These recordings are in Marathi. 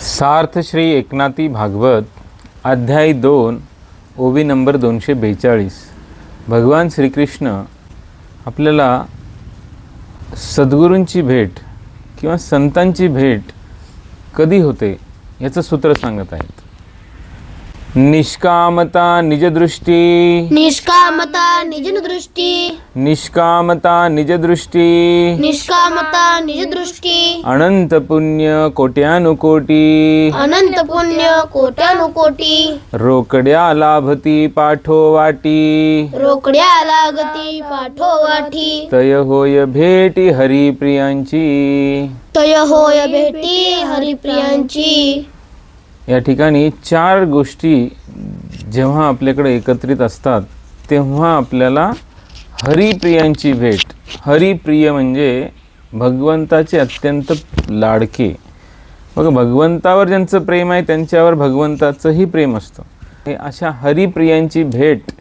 सार्थ श्री एकनाथी भागवत अध्याय 2 ओवी नंबर 242। भगवान श्रीकृष्ण आपल्याला सद्गुरूंची भेट किंवा संतांची भेट कधी होते याचं सूत्र सांगत आहेत। निष्कामता निजदृष्टी, निष्कामता निजदृष्टी, निष्कामता निजदृष्टी, निष्कामता निजदृष्टी, अनंत पुण्य कोट्यानुकोटी, अनंत पुण्य कोट्यानुकोटी, रोकड्या लाभती पाठोवाटी, रोकड्या लागती पाठोवाठी, तय होय भेटी हरिप्रियांची, तय होय भेटी हरिप्रियांची। या ठिकाणी 4 गोष्टी जेव्हा आपल्याकडे एकत्रित असतात तेव्हा आपल्याला हरिप्रियांची भेट। हरिप्रिय म्हणजे भगवंताचे अत्यंत लाडके। बघा, भगवंतावर ज्यांचं प्रेम आहे त्यांच्यावर भगवंताचंही प्रेम असतं। हे अशा हरिप्रियांची भेट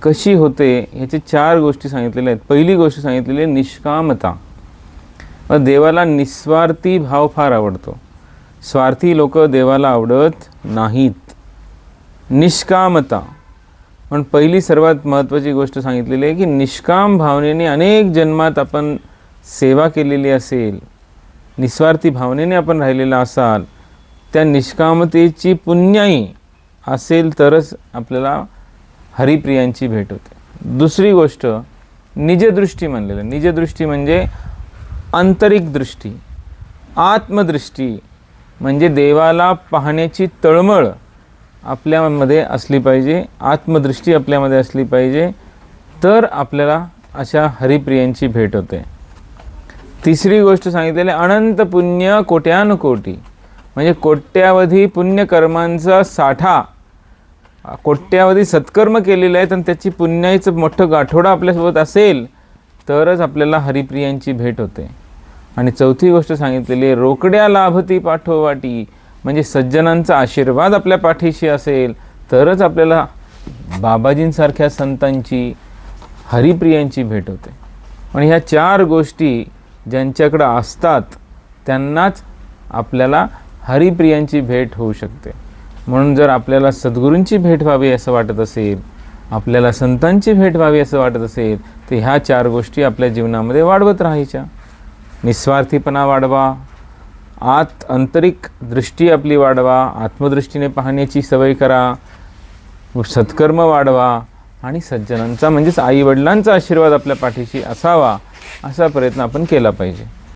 कशी होते याचे 4 गोष्टी सांगितलेल्या आहेत। पहिली गोष्ट सांगितलेली आहे निष्कामता। देवाला निस्वार्थी भाव फार आवडतो, स्वार्थी लोक देवाला आवडत नाहीत। निष्कामता पण पहिली सर्वात महत्त्वाची गोष्ट सांगितलेली आहे की निष्काम भावनेने अनेक जन्मात आपण सेवा केलेली असेल, निस्वार्थी भावनेने आपण राहिलेला असाल, त्या निष्कामतेची पुण्याई असेल तरच आपल्याला हरिप्रियांची भेट होते। दुसरी गोष्ट निजदृष्टी म्हणलेलं। निजदृष्टी म्हणजे आंतरिक दृष्टी, आत्मदृष्टी, म्हणजे देवाला पाहण्याची तळमळ आपल्यामध्ये असली पाहिजे, आत्मदृष्टी आपल्यामध्ये असली पाहिजे, तर आपल्याला अशा हरिप्रियांची भेट होते। तिसरी गोष्ट सांगितलेली अनंत पुण्य कोट्यानुकोटी, म्हणजे कोट्यावधी पुण्यकर्मांचा साठा, कोट्यावधी सत्कर्म केलेले आहेत आणि त्याची पुण्याईचं मोठं गाठोडा आपल्यासोबत असेल तरच आपल्याला हरिप्रियांची भेट होते। आणि चौथी गोष्ट सांगितलेली आहे रोकड्या लाभती पाठोवाटी, म्हणजे सज्जनांचा आशीर्वाद आपल्या पाठीशी असेल तरच आपल्याला बाबाजींसारख्या संतांची हरिप्रियांची भेट होते। आणि ह्या 4 गोष्टी ज्यांच्याकडे असतात त्यांनाच आपल्याला हरिप्रियांची भेट होऊ शकते। म्हणून जर आपल्याला सद्गुरूंची भेट व्हावी असं वाटत असेल, आपल्याला संतांची भेट व्हावी असं वाटत असेल तर ह्या 4 गोष्टी आपल्या जीवनामध्ये वाढवत राहायच्या। निस्वार्थीपणा वाढवा, आंतरिक दृष्टी आपली वाढवा, आत्मदृष्टीने पाहण्याची सवय करा, सत्कर्म वाढवा आणि सज्जनांचा म्हणजेच आईवडिलांचा आशीर्वाद आपल्या पाठीशी असावा असा प्रयत्न आपण केला पाहिजे।